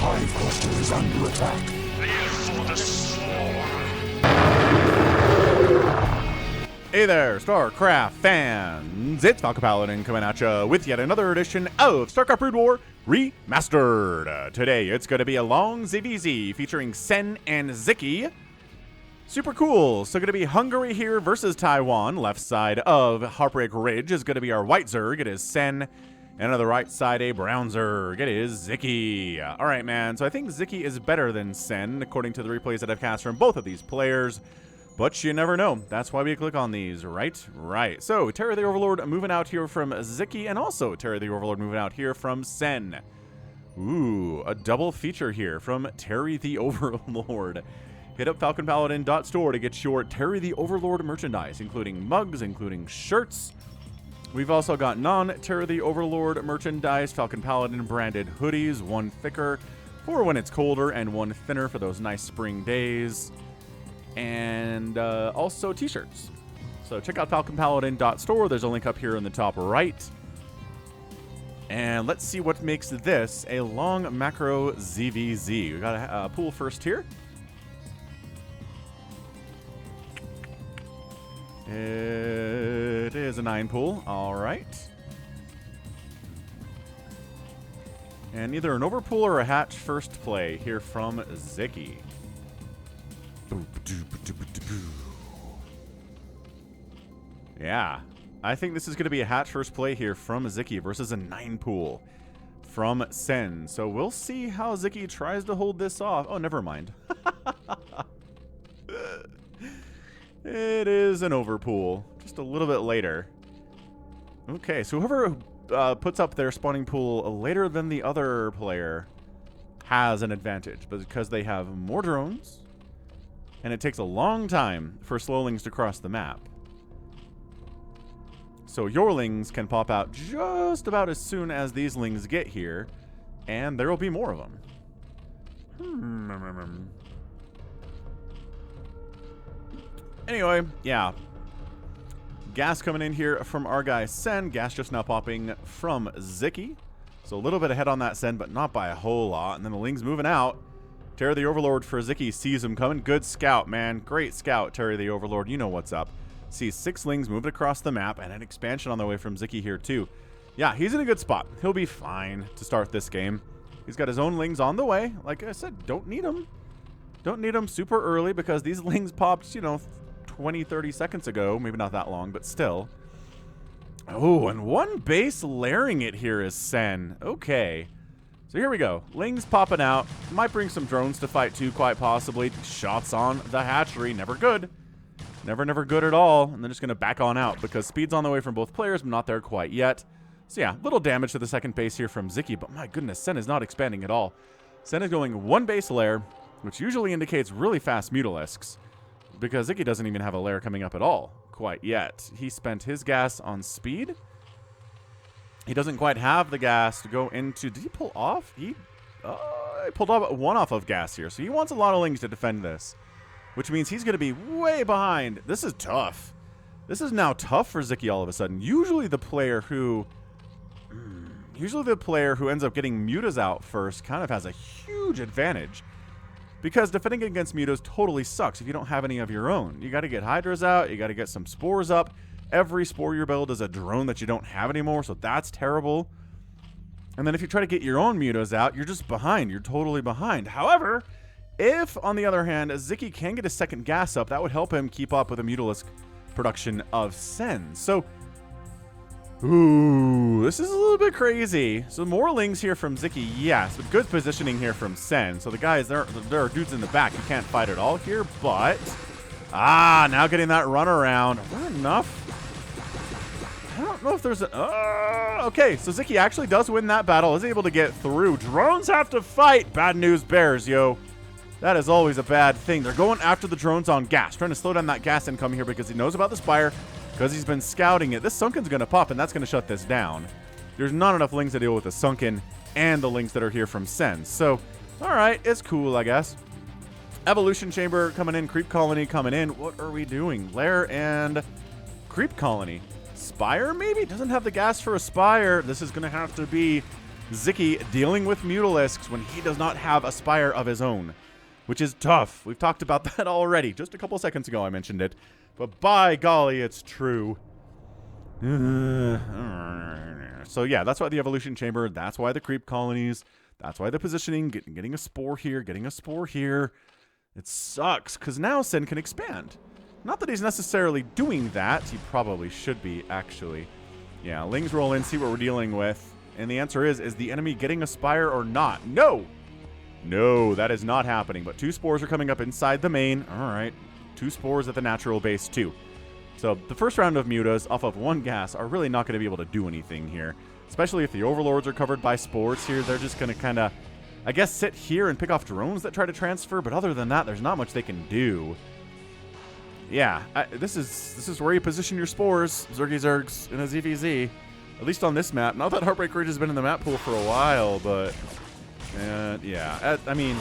hive cluster is under attack. Live for the swarm. Hey there, StarCraft fans! It's Falcon Paladin coming at you with yet another edition of StarCraft Brood War Remastered. Today, it's going to be a long ZVZ featuring Sen and Sziky. Super cool. So going to be Hungary here versus Taiwan. Left side of Heartbreak Ridge is going to be our white Zerg. It is Sen. And on the right side, a brown Zerg. It is Sziky. All right, man. So I think Sziky is better than Sen, according to the replays that I've cast from both of these players. But you never know. That's why we click on these, right? Right. So, Terra the Overlord moving out here from Sziky, and also Terra the Overlord moving out here from Sen. Ooh, a double feature here from Terra the Overlord. Hit up falconpaladin.store to get your Terra the Overlord merchandise, including mugs, including shirts. We've also got non-Terra the Overlord merchandise, Falcon Paladin branded hoodies, one thicker for when it's colder and one thinner for those nice spring days. And also t-shirts. So check out falconpaladin.store. There's a link up here in the top right. And let's see what makes this a long macro ZVZ. We got a pool first here. It is a 9 pool. All right. And either an overpool or a hatch first play here from Sziky. Yeah, I think this is going to be a hatch first play here from Sziky versus a 9 pool from Sen. So we'll see how Sziky tries to hold this off. Oh, never mind. It is an overpool, just a little bit later. Okay, so whoever puts up their spawning pool later than the other player has an advantage, but because they have more drones, and it takes a long time for slowlings to cross the map. So yorlings can pop out just about as soon as these lings get here, and there will be more of them. Anyway, yeah. Gas coming in here from our guy Sen. Gas just now popping from Sziky. So a little bit ahead on that Sen, but not by a whole lot. And then the lings moving out. Terra the Overlord for Sziky sees him coming. Good scout, man. Great scout, Terra the Overlord. You know what's up. Sees 6 lings moving across the map and an expansion on the way from Sziky here too. Yeah, he's in a good spot. He'll be fine to start this game. He's got his own lings on the way. Like I said, don't need them. Don't need them super early because these lings popped, you know, 20, 30 seconds ago. Maybe not that long, but still. Oh, and one base layering it here is Sen. Okay. So here we go. Lings popping out. Might bring some drones to fight too, quite possibly. Shots on the hatchery. Never good. Never good at all. And they're just going to back on out because speed's on the way from both players, but not there quite yet. So yeah, little damage to the second base here from Sziky, but my goodness, Sen is not expanding at all. Sen is going one base layer, which usually indicates really fast Mutalisks, because Sziky doesn't even have a layer coming up at all quite yet. He spent his gas on speed. He doesn't quite have the gas to go into... Did he pull off? He pulled off one off of gas here. So he wants a lot of lings to defend this, which means he's going to be way behind. This is tough. This is now tough for Sziky all of a sudden. Usually the player who ends up getting mutas out first kind of has a huge advantage, because defending against mutas totally sucks if you don't have any of your own. You got to get hydras out. You got to get some spores up. Every spore you build is a drone that you don't have anymore, so that's terrible. And then if you try to get your own mutas out, you're just behind. You're totally behind. However, if, on the other hand, Sziky can get a second gas up, that would help him keep up with the Mutalisk production of Sen. So, ooh, this is a little bit crazy. So more lings here from Sziky, yes, but good positioning here from Sen. So the guys, there are dudes in the back. You can't fight at all here, but... now getting that run around. Is that enough? I don't know if there's a... okay, so Sziky actually does win that battle. Is able to get through. Drones have to fight. Bad news bears, yo. That is always a bad thing. They're going after the drones on gas. Trying to slow down that gas income here because he knows about the Spire. Because he's been scouting it. This Sunken's going to pop, and that's going to shut this down. There's not enough lings to deal with the Sunken and the lings that are here from Sen. So, alright, it's cool, I guess. Evolution Chamber coming in. Creep Colony coming in. What are we doing? Lair and Creep Colony. Spire, maybe? Doesn't have the gas for a Spire. This is going to have to be Sziky dealing with Mutalisks when he does not have a Spire of his own, which is tough. We've talked about that already. Just a couple seconds ago I mentioned it. But by golly, it's true. So yeah, that's why the Evolution Chamber, that's why the Creep Colonies, that's why the positioning, getting a Spore here, getting a Spore here. It sucks, because now Sen can expand. Not that he's necessarily doing that. He probably should be, actually. Yeah, Lings roll in, see what we're dealing with. And the answer is the enemy getting a Spire or not? No! No, that is not happening. But 2 Spores are coming up inside the main. All right. 2 Spores at the natural base, too. So the first round of Mutas off of 1 gas are really not going to be able to do anything here. Especially if the Overlords are covered by Spores here. They're just going to kind of, I guess, sit here and pick off drones that try to transfer. But other than that, there's not much they can do. Yeah, this is where you position your Spores, Zergy Zergs, in a ZVZ. At least on this map. Not that Heartbreak Ridge has been in the map pool for a while, but... yeah, I mean...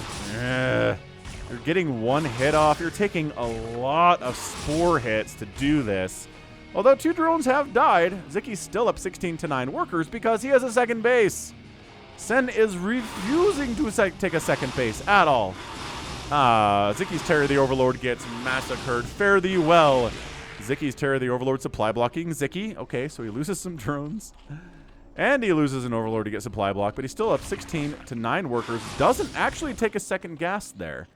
you're getting 1 hit off. You're taking a lot of Spore hits to do this. Although 2 drones have died, Sziky's still up 16 to 9 workers because he has a second base. Sen is refusing to take a second base at all. Sziky's Terror the Overlord gets massacred. Fare thee well. Sziky's Terror the Overlord supply blocking Sziky. Okay, so he loses some drones. And he loses an Overlord to get supply block, but he's still up 16 to 9 workers. Doesn't actually take a second gas there.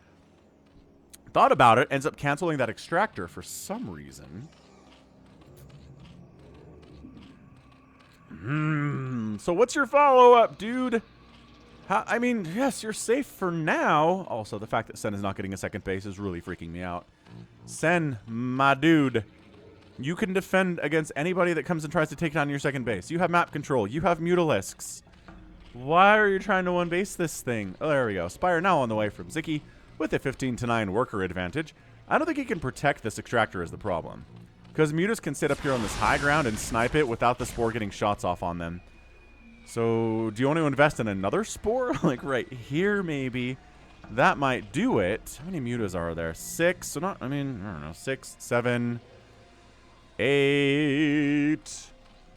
Thought about it, ends up canceling that extractor for some reason. So what's your follow-up, dude? I mean, yes, you're safe for now. Also, the fact that Sen is not getting a second base is really freaking me out. Sen, my dude, you can defend against anybody that comes and tries to take down your second base. You have map control. You have Mutalisks. Why are you trying to one-base this thing? Oh, there we go. Spire now on the way from Sziky with a 15 to 9 worker advantage. I don't think he can protect this extractor is the problem. Because Mutas can sit up here on this high ground and snipe it without the Spore getting shots off on them. So, do you want to invest in another Spore? Like right here, maybe. That might do it. How many Mutas are there? 6. So not, I mean, I don't know. 6, 7, 8.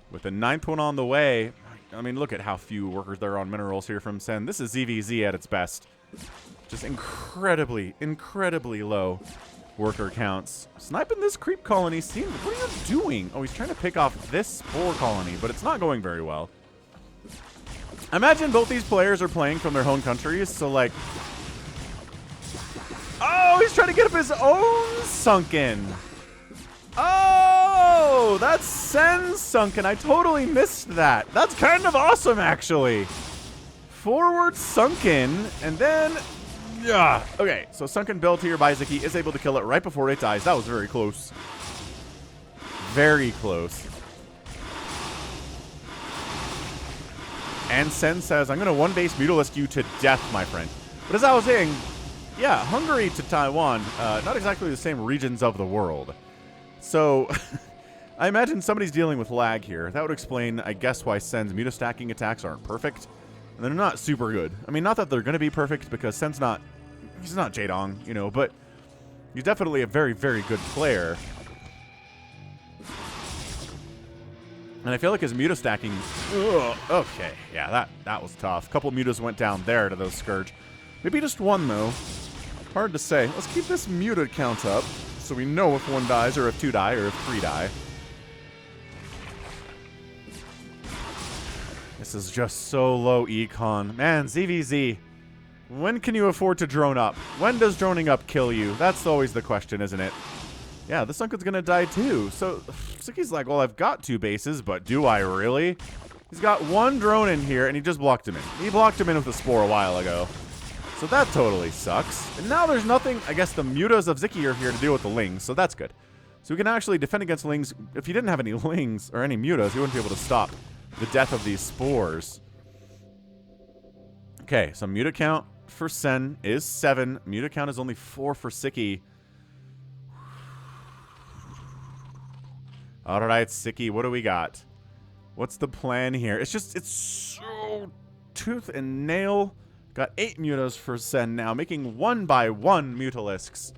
With the 9th one on the way. I mean, look at how few workers there are on minerals here from Sen. This is ZVZ at its best. Just incredibly, incredibly low worker counts. Sniping this creep colony seems... What are you doing? Oh, he's trying to pick off this Spore colony, but it's not going very well. I imagine both these players are playing from their home countries, so like... Oh, he's trying to get up his own Sunken. Oh, that's Sen's Sunken. I totally missed that. That's kind of awesome, actually. Forward Sunken, and then... Yeah. Okay, so Sunken build here by Sziky is able to kill it right before it dies. That was very close. Very close. And Sen says, I'm going to one-base Mutalisk you to death, my friend. But as I was saying, yeah, Hungary to Taiwan, not exactly the same regions of the world. So, I imagine somebody's dealing with lag here. That would explain, I guess, why Sen's Muta-stacking attacks aren't perfect. And they're not super good. I mean, not that they're going to be perfect, because Sen's not... He's not Jaedong, you know, but he's definitely a very, very good player. And I feel like his Muta stacking... Ugh, okay, yeah, that was tough. A couple Mutas went down there to those Scourge. Maybe just one, though. Hard to say. Let's keep this Muta count up, so we know if 1 dies, or if 2 die, or if 3 die. This is just so low econ. Man, ZVZ. When can you afford to drone up? When does droning up kill you? That's always the question, isn't it? Yeah, the Sunken's gonna die too. So, Sziky's like, well, I've got 2 bases, but do I really? He's got 1 drone in here, and he just blocked him in. He blocked him in with a Spore a while ago. So that totally sucks. And now there's nothing... I guess the Mutas of Sziky are here to deal with the Lings, so that's good. So we can actually defend against Lings. If he didn't have any Lings, or any Mutas, he wouldn't be able to stop the death of these Spores. Okay, so Muta count for Sen is 7. Muta count is only 4 for Sziky. Alright, Sziky, what do we got? What's the plan here? It's so tooth and nail. Got 8 Mutas for Sen now, making 1 by 1 Mutalisks.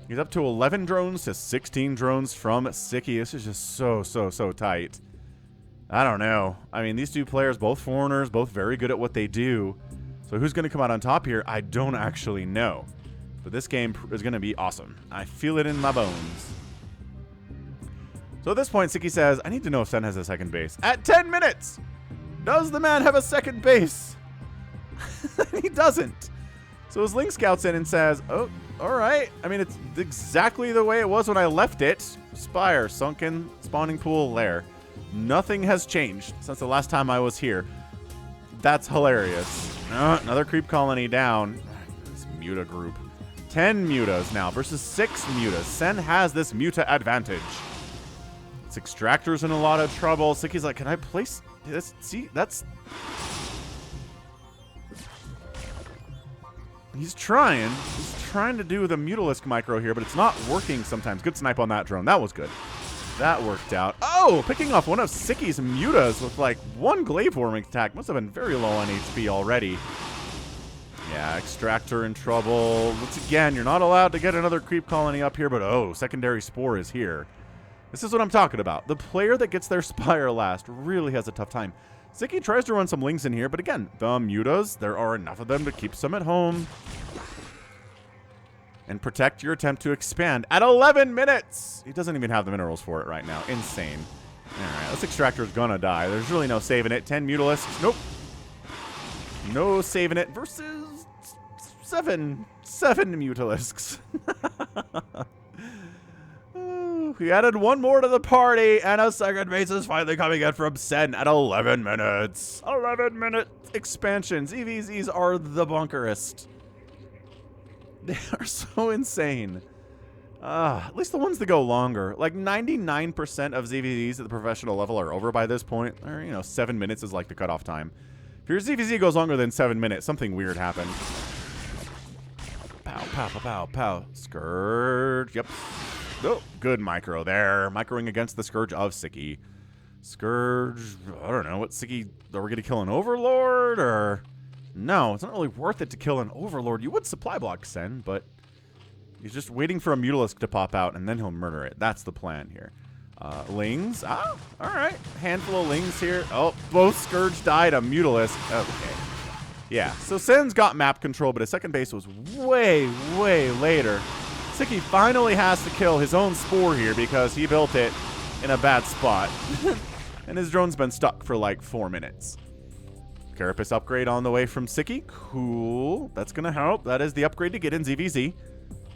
He's up to 11 drones to 16 drones from Sziky. This is just so tight. I don't know. I mean, these two players, both foreigners, both very good at what they do. So who's going to come out on top here? I don't actually know. But this game is going to be awesome. I feel it in my bones. So at this point, Sziky says, I need to know if Sen has a second base. At 10 minutes! Does the man have a second base? He doesn't. So his Link scouts in and says, oh, all right. I mean, it's exactly the way it was when I left it. Spire, sunken, spawning pool, lair. Nothing has changed since the last time I was here. That's hilarious. Another creep colony down. This Muta group. 10 Mutas now versus 6 Mutas. Sen has this Muta advantage. This Extractor's in a lot of trouble. Sziky's like, can I place this? See, that's... He's trying to do the Mutalisk micro here, but it's not working sometimes. Good snipe on that drone. That was good. That worked out. Oh, picking off one of Sicky's Mutas with like one Glaive Worm attack. Must have been very low on HP already. Yeah, Extractor in trouble. Once again, you're not allowed to get another creep colony up here, but oh, secondary Spore is here. This is what I'm talking about. The player that gets their Spire last really has a tough time. Sziky tries to run some Lings in here, but again, the Mutas, there are enough of them to keep some at home. And protect your attempt to expand at 11 minutes. He doesn't even have the minerals for it right now. Insane. All right, this Extractor's gonna die. There's really no saving it. 10 Mutalisks. Nope. No saving it versus 7 Mutalisks. We added one more to the party, and a second base is finally coming in from Sen at 11 minutes. 11-minute expansions. EVZs are the bunkerest. They are so insane. At least the ones that go longer. Like 99% of ZVZs at the professional level are over by this point. Or, you know, 7 minutes is like the cutoff time. If your ZVZ goes longer than 7 minutes, something weird happened. Pow, pow, pow, pow, pow. Scourge. Yep. Oh, good micro there. Microing against the Scourge of Sziky. Scourge, I don't know. What Sziky, are we going to kill an Overlord or... No, it's not really worth it to kill an Overlord. You would supply block Sen, but he's just waiting for a Mutalisk to pop out, and then he'll murder it. That's the plan here. Lings. Ah, all right. Handful of Lings here. Oh, both Scourge died. A Mutalisk. Okay. Yeah, so Sen's got map control, but his second base was way, way later. Sziky finally has to kill his own Spore here because he built it in a bad spot. And his drone's been stuck for like 4 minutes. Carapace upgrade on the way from Sziky. Cool. That's going to help. That is the upgrade to get in ZVZ.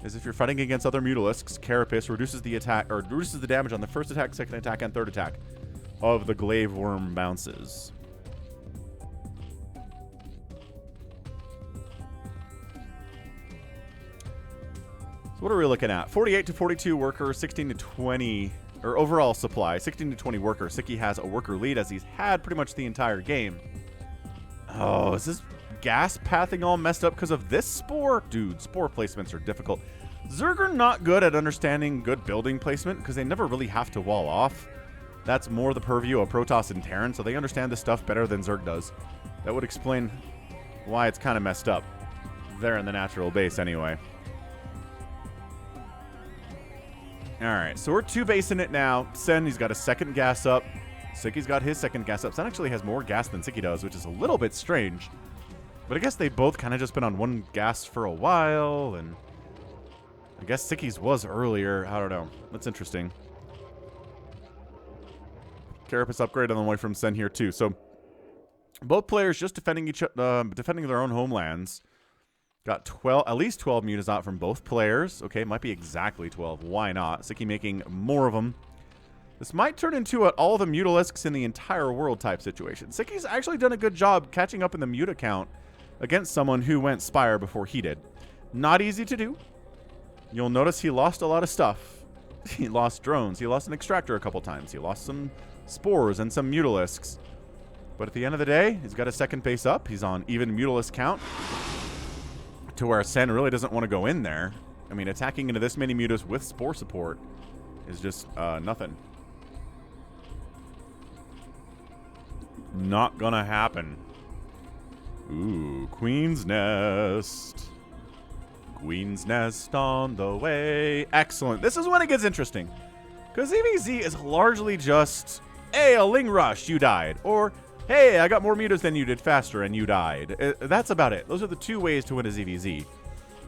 Is if you're fighting against other Mutalisks, Carapace reduces the attack, or reduces the damage on the first attack, second attack, and third attack of the Glaive Worm bounces. So what are we looking at? 48 to 42 worker, 16 to 20, or overall supply, 16 to 20 worker. Sziky has a worker lead as he's had pretty much the entire game. Oh, is this gas pathing all messed up because of this Spore? Dude, Spore placements are difficult. Zerg are not good at understanding good building placement because they never really have to wall off. That's more the purview of Protoss and Terran, so they understand this stuff better than Zerg does. That would explain why it's kind of messed up there in the natural base anyway. Alright, so we're 2 basing it now. Sen, he's got a second gas up. Sziky's got his second gas up. Sen actually has more gas than Sziky does, which is a little bit strange. But I guess they both kind of just been on one gas for a while, and I guess Sziky's was earlier. I don't know. That's interesting. Carapace upgrade on the way from Sen here too. So both players just defending defending their own homelands. Got 12, at least 12 mutas out from both players. Okay, might be exactly 12. Why not? Sziky making more of them. This might turn into all the Mutalisks in the entire world type situation. Sziky's actually done a good job catching up in the Muta count against someone who went Spire before he did. Not easy to do. You'll notice he lost a lot of stuff. He lost drones. He lost an Extractor a couple times. He lost some Spores and some Mutalisks. But at the end of the day, he's got a second base up. He's on even Mutalisk count to where Sen really doesn't want to go in there. I mean, attacking into this many Mutas with Spore support is just nothing. Not gonna happen. Ooh, Queen's Nest. Queen's Nest on the way. Excellent. This is when it gets interesting. Because EVZ is largely just hey, a Ling Rush, you died. Or, hey, I got more mutas than you did faster and you died. That's about it. Those are the two ways to win a ZVZ.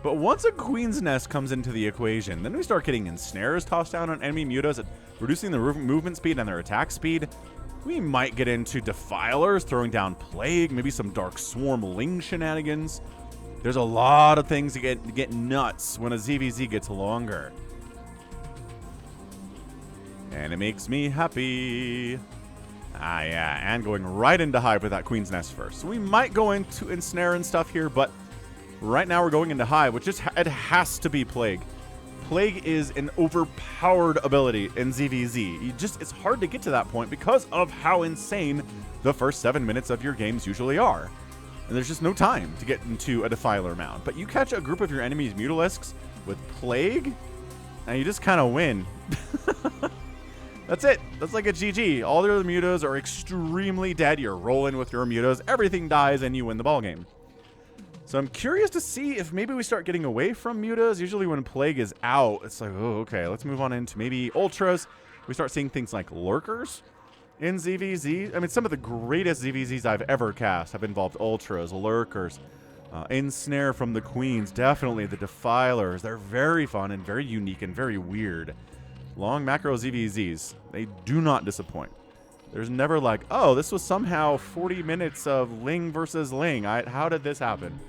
But once a Queen's Nest comes into the equation, then we start getting ensnares tossed down on enemy mutas, reducing their movement speed and their attack speed. We might get into Defilers, throwing down Plague, maybe some Dark Swarm Ling shenanigans. There's a lot of things to get nuts when a ZVZ gets longer. And it makes me happy. Ah, yeah, and going right into Hive with that Queen's Nest first. So we might go into Ensnare and stuff here, but right now we're going into Hive, which it has to be Plague. Plague is an overpowered ability in ZVZ. It's hard to get to that point because of how insane the first 7 minutes of your games usually are. And there's just no time to get into a Defiler mound. But you catch a group of your enemies' Mutalisks with Plague, and you just kind of win. That's it. That's like a GG. All the other mutas are extremely dead. You're rolling with your mutas. Everything dies, and you win the ballgame. So I'm curious to see if maybe we start getting away from mutas. Usually when Plague is out, it's like, oh, okay, let's move on into maybe Ultras. We start seeing things like Lurkers in ZVZ. I mean, some of the greatest ZVZs I've ever cast have involved Ultras, Lurkers, Ensnare from the Queens, definitely the Defilers. They're very fun and very unique and very weird. Long macro ZVZs, they do not disappoint. There's never like, oh, this was somehow 40 minutes of Ling versus Ling. How did this happen?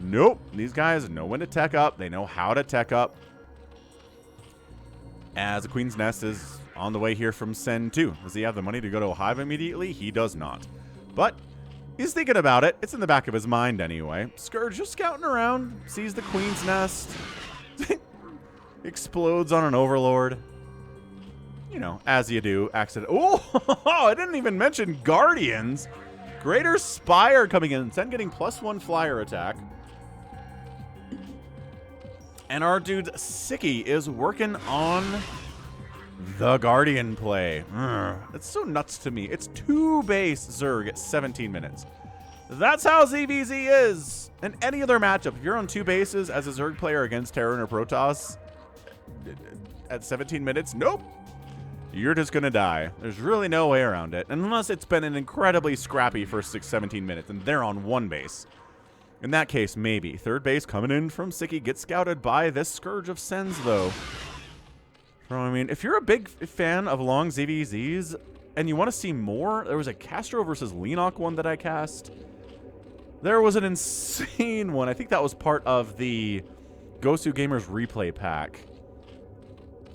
Nope. These guys know when to tech up. They know how to tech up. As the Queen's Nest is on the way here from Sen too. Does he have the money to go to a Hive immediately? He does not. But he's thinking about it. It's in the back of his mind anyway. Scourge just scouting around. Sees the Queen's Nest. Explodes on an Overlord. You know, as you do. Accident. Oh, I didn't even mention Guardians. Greater Spire coming in. Sen getting +1 flyer attack. And our dude Sziky is working on the Guardian play. It's so nuts to me. It's 2 base Zerg at 17 minutes. That's how ZVZ is. In any other matchup, if you're on 2 bases as a Zerg player against Terran or Protoss at 17 minutes, nope. You're just going to die. There's really no way around it. Unless it's been an incredibly scrappy first 17 minutes and they're on 1 base. In that case, maybe. 3rd base coming in from Sziky. Gets scouted by this Scourge of Sens, though. So, I mean, if you're a big fan of long ZVZs and you want to see more, there was a Castro versus Lenok one that I cast. There was an insane one. I think that was part of the Gosu Gamers replay pack.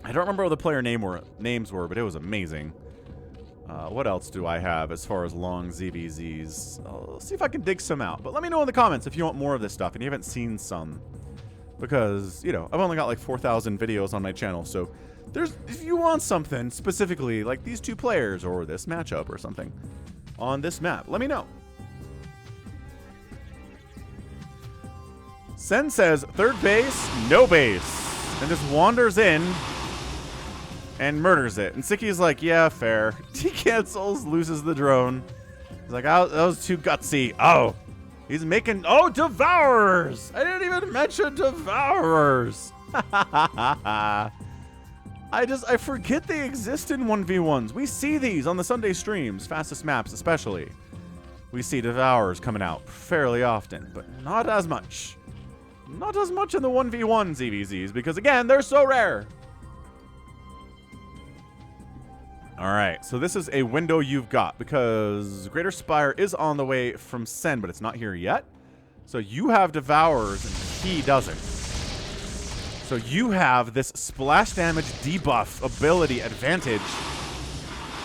I don't remember what the player names were, but it was amazing. What else do I have as far as long ZVZs? I'll see if I can dig some out. But let me know in the comments if you want more of this stuff and you haven't seen some. Because, you know, I've only got like 4,000 videos on my channel. So if you want something specifically like these 2 players or this matchup or something on this map, let me know. Sen says 3rd base, no base. And just wanders in and murders it. And Sziky's like, yeah, fair. He cancels, loses the drone. He's like, oh, that was too gutsy. Oh, he's making, oh, Devourers. I didn't even mention Devourers. I forget they exist in 1v1s. We see these on the Sunday streams, fastest maps especially. We see Devourers coming out fairly often, but not as much. Not as much in the 1v1 ZVZs, because again, they're so rare. All right, so this is a window you've got because Greater Spire is on the way from Sen, but it's not here yet. So you have Devourers and he doesn't. So you have this splash damage debuff ability advantage.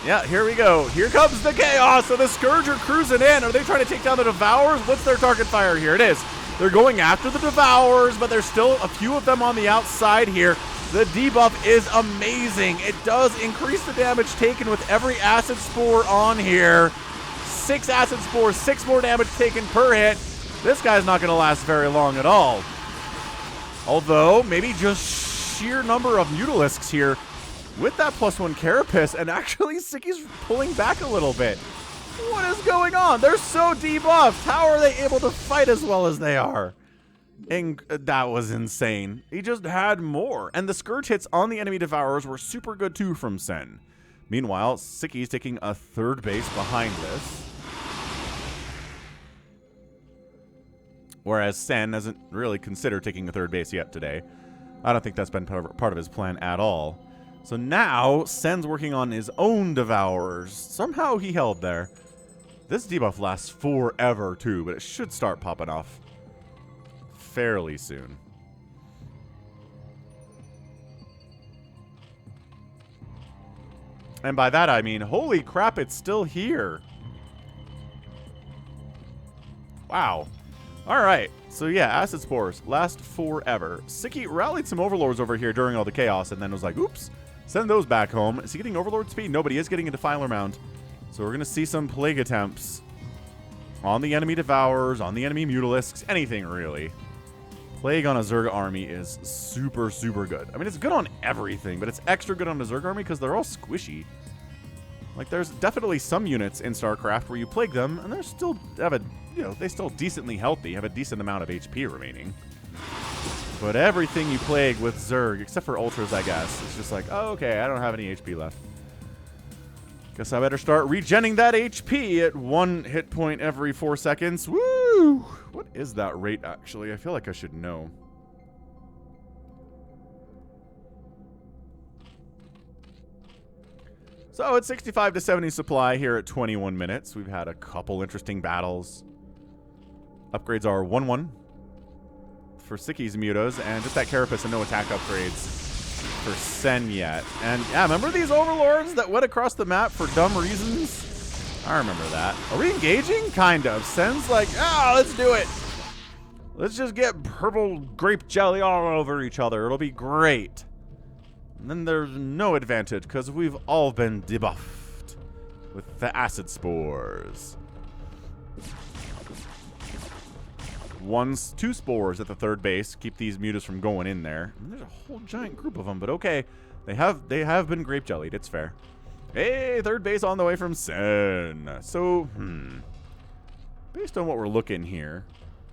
Yeah, here we go. Here comes the chaos. So the Scourge are cruising in. Are they trying to take down the Devourers? What's their target fire here? It is. They're going after the Devourers, but there's still a few of them on the outside here. The debuff is amazing. It does increase the damage taken with every acid spore on here. 6 acid spores, 6 more damage taken per hit. This guy's not going to last very long at all. Although, maybe just sheer number of Mutalisks here with that +1 Carapace, and actually Sziky's pulling back a little bit. What is going on? They're so debuffed. How are they able to fight as well as they are? And that was insane. He just had more. And the Scourge hits on the enemy Devourers were super good too from Sen. Meanwhile, Sziky's taking a third base behind this. Whereas Sen hasn't really considered taking a third base yet today. I don't think that's been part of his plan at all. So now, Sen's working on his own Devourers. Somehow he held there. This debuff lasts forever too, but it should start popping off fairly soon. And by that I mean, holy crap, it's still here. Wow. Alright, so yeah, Acid Spores last forever. Sziky rallied some Overlords over here during all the chaos and then was like, oops, send those back home. Is he getting Overlord speed? Nobody is getting a Defiler Mound. So we're going to see some Plague attempts on the enemy Devourers, on the enemy Mutalisks, anything really. Plague on a Zerg army is super, super good. I mean, it's good on everything, but it's extra good on a Zerg army because they're all squishy. Like, there's definitely some units in StarCraft where you Plague them, and they're still have a, you know, they still decently healthy, have a decent amount of HP remaining. But everything you Plague with Zerg, except for Ultras, I guess, it's just like, oh, okay, I don't have any HP left. Guess I better start regenning that HP at 1 hit point every 4 seconds. Woo! What is that rate, actually? I feel like I should know. So it's 65 to 70 supply here at 21 minutes. We've had a couple interesting battles. Upgrades are 1-1 for Sziky's Mutas, and just that Carapace and no attack upgrades for Sen yet. And yeah, remember these Overlords that went across the map for dumb reasons? I remember that. Are we engaging? Kind of. Sen's like, let's do it. Let's just get purple grape jelly all over each other. It'll be great. And then there's no advantage because we've all been debuffed with the Acid Spores. 2 spores at the third base. Keep these Mutas from going in there. And there's a whole giant group of them, but okay. They have been grape jellied. It's fair. Hey, third base on the way from Sen. So, based on what we're looking here,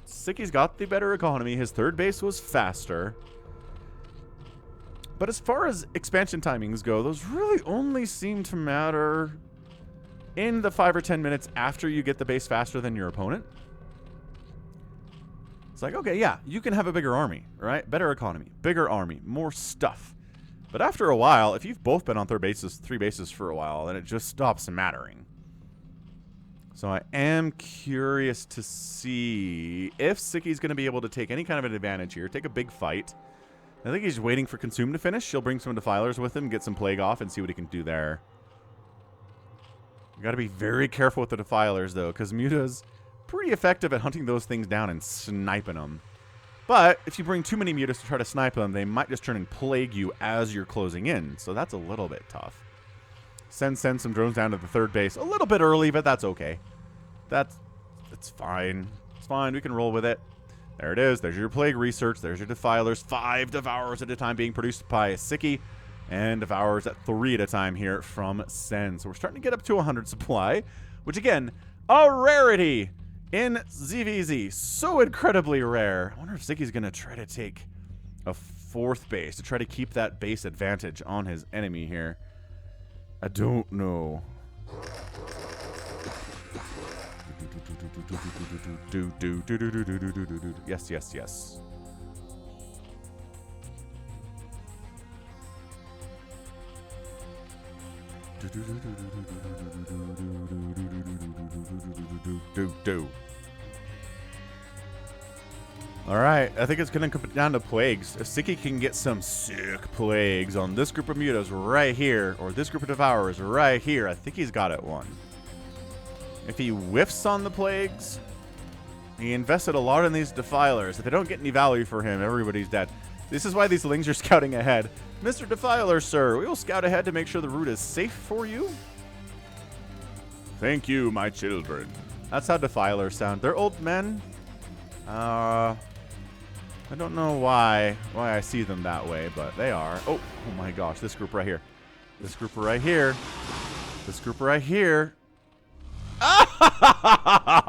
Sziky's got the better economy. His third base was faster. But as far as expansion timings go, those really only seem to matter in the 5 or 10 minutes after you get the base faster than your opponent. It's like, okay, yeah, you can have a bigger army, right? Better economy, bigger army, more stuff. But after a while, if you've both been on 3 bases for a while, then it just stops mattering. So I am curious to see if Sziky's going to be able to take any kind of an advantage here, take a big fight. I think he's waiting for Consume to finish. She'll bring some Defilers with him, get some Plague off, and see what he can do there. You got to be very careful with the Defilers, though, because Muta's pretty effective at hunting those things down and sniping them. But if you bring too many Mutas to try to snipe them, they might just turn and Plague you as you're closing in. So that's a little bit tough. Send some drones down to the third base. A little bit early, but that's okay. That's fine. It's fine. We can roll with it. There it is. There's your Plague research. There's your Defilers. 5 Devourers at a time being produced by Sziky. And Devourers at 3 at a time here from Sen. So we're starting to get up to 100 supply. Which, again, a rarity in ZVZ. So incredibly rare. I wonder if Sziky's going to try to take a 4th base to try to keep that base advantage on his enemy here. I don't know. Yes, yes, yes. Alright, I think it's going to come down to Plagues. If Sziky can get some sick Plagues on this group of Mutas right here, or this group of Devourers right here, I think he's got it won. If he whiffs on the Plagues, he invested a lot in these Defilers. If they don't get any value for him, everybody's dead. This is why these Lings are scouting ahead. Mr. Defiler, sir, we will scout ahead to make sure the route is safe for you. Thank you, my children. That's how Defilers sound. They're old men. I don't know why I see them that way, but they are. Oh my gosh, this group right here. This group right here. This group right here.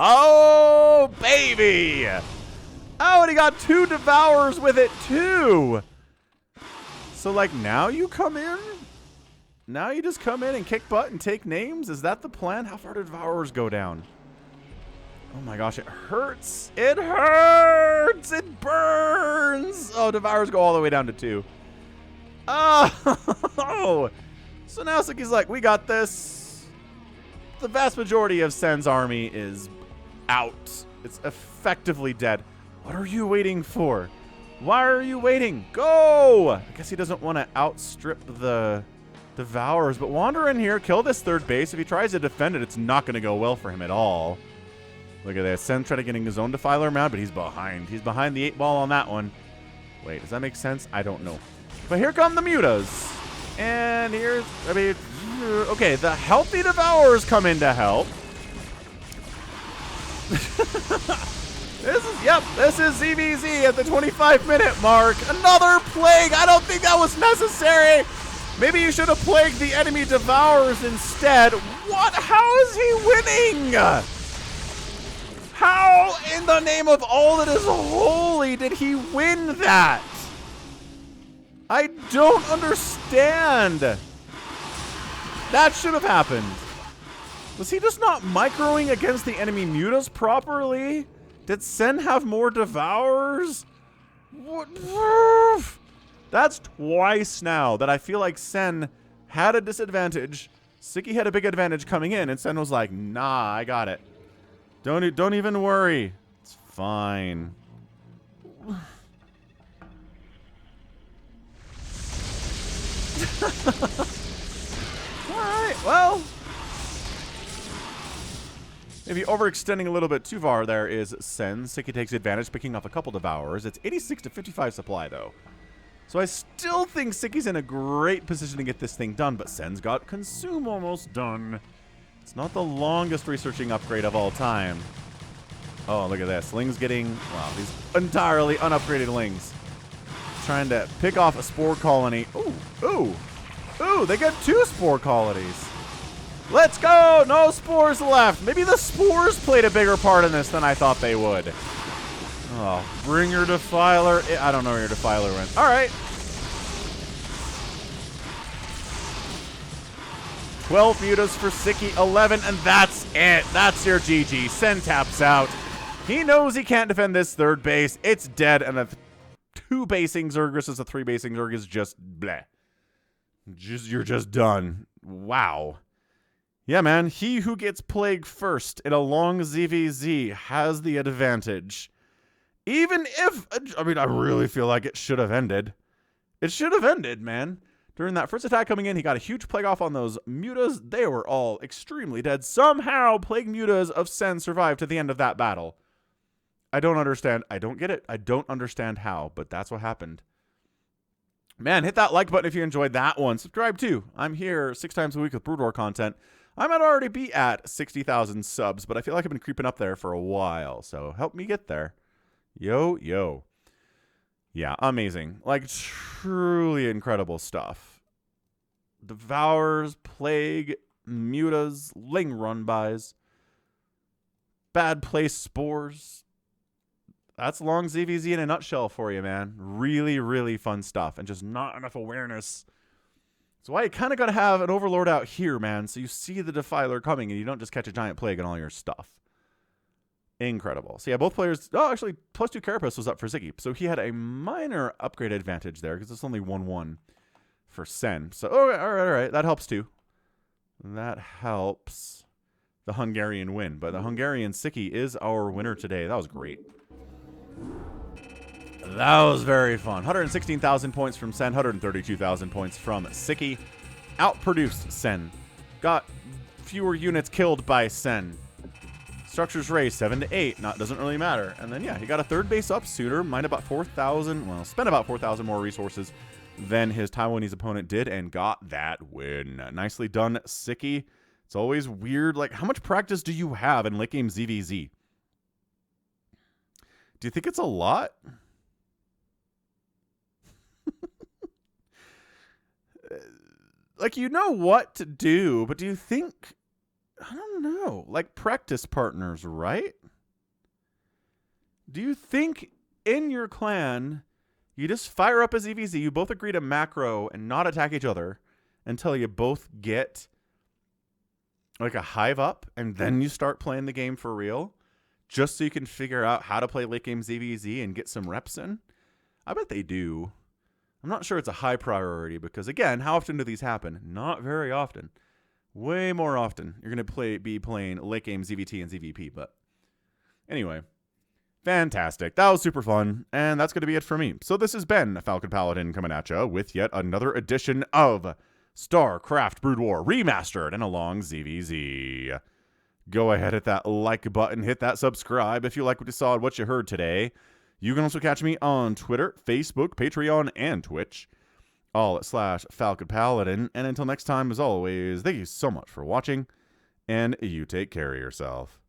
Oh, baby! Oh, and he got 2 Devourers with it, too! So, like, now you come in? Now you just come in and kick butt and take names? Is that the plan? How far do Devourers go down? Oh my gosh, it hurts. It hurts. It burns. Oh, Devourers go all the way down to 2. Oh. So now Sziky's like, we got this. The vast majority of Sen's army is out. It's effectively dead. What are you waiting for? Why are you waiting? Go! I guess he doesn't want to outstrip the Devourers, but wander in here, kill this third base. If he tries to defend it, it's not going to go well for him at all. Look at that. Sen trying to getting his own Defiler mount, but he's behind. He's behind the 8 ball on that one. Wait, does that make sense? I don't know. But here come the Mutas. And here's, I mean, okay, the healthy Devourers come in to help. This is ZVZ at the 25-minute mark. Another plague. I don't think that was necessary. Maybe you should have plagued the enemy Devourers instead. What? How is he winning? How in the name of all that is holy did he win that? I don't understand. That should have happened. Was he just not microing against the enemy Mutas properly? Did Sen have more Devourers? What? That's twice now that I feel like Sen had a disadvantage. Sziky had a big advantage coming in, and Sen was like, nah, I got it. Don't even worry. It's fine. Alright, well. Maybe overextending a little bit too far there is Sen. Sziky takes advantage, picking off a couple Devourers. It's 86 to 55 supply, though. So I still think Sziky's in a great position to get this thing done, but Sen's got Consume almost done. It's not the longest researching upgrade of all time. Oh, look at this. Ling's getting, wow, these entirely unupgraded Lings. Trying to pick off a Spore Colony. Ooh, ooh, ooh, they get 2 Spore Colonies. Let's go! No Spores left. Maybe the Spores played a bigger part in this than I thought they would. Oh, bring your Defiler. I don't know where your Defiler went. All right. 12 Mutas for Sziky, 11, and that's it. That's your GG. Sen taps out. He knows he can't defend this third base. It's dead, and a 2-basing Zerg versus a 3-basing Zerg is just bleh. You're just done. Wow. Yeah, man. He who gets plagued first in a long ZVZ has the advantage. Even if, I mean, I really feel like it should have ended. It should have ended, man. During that first attack coming in, he got a huge plague off on those Mutas. They were all extremely dead. Somehow, plague Mutas of Sen survived to the end of that battle. I don't understand. I don't get it. I don't understand how, but that's what happened. Man, hit that like button if you enjoyed that one. Subscribe too. I'm here 6 times a week with Brood War content. I might already be at 60,000 subs, but I feel like I've been creeping up there for a while, so help me get there. Yo, yo. Yeah, amazing. Like, truly incredible stuff. Devours, Plague, Mutas, Ling run-bys, Bad Place Spores. That's long ZVZ in a nutshell for you, man. Really, really fun stuff, and just not enough awareness. That's why you kind of got to have an Overlord out here, man, so you see the Defiler coming, and you don't just catch a giant plague and all your stuff. Incredible. So yeah, both players... Oh, actually, +2 Carapace was up for Sziky. So he had a minor upgrade advantage there because it's only 1-1 for Sen. So, all right. That helps too. That helps the Hungarian win. But the Hungarian Sziky is our winner today. That was great. That was very fun. 116,000 points from Sen. 132,000 points from Sziky. Outproduced Sen. Got fewer units killed by Sen. Structures raised 7 to 8. Doesn't really matter. And then, yeah, he got a third base up sooner. Mined about 4,000. Well, spent about 4,000 more resources than his Taiwanese opponent did and got that win. Nicely done, Sziky. It's always weird. Like, how much practice do you have in late game ZVZ? Do you think it's a lot? Like, you know what to do, but do you think... I don't know. Like practice partners, right? Do you think in your clan, you just fire up a ZVZ, you both agree to macro and not attack each other, until you both get like a hive up, and then you start playing the game for real, just so you can figure out how to play late game ZVZ and get some reps in? I bet they do. I'm not sure it's a high priority because, again, how often do these happen? Not very often. Way more often you're going to be playing late game ZVT and ZVP. But anyway, fantastic. That was super fun, and that's going to be it for me. So this has been Falcon Paladin coming at you with yet another edition of StarCraft Brood War Remastered and along ZVZ. Go ahead, hit that like button, hit that subscribe if you like what you saw and what you heard today. You can also catch me on Twitter, Facebook, Patreon, and Twitch, all at /Falcon Paladin. And until next time, as always, thank you so much for watching, and you take care of yourself.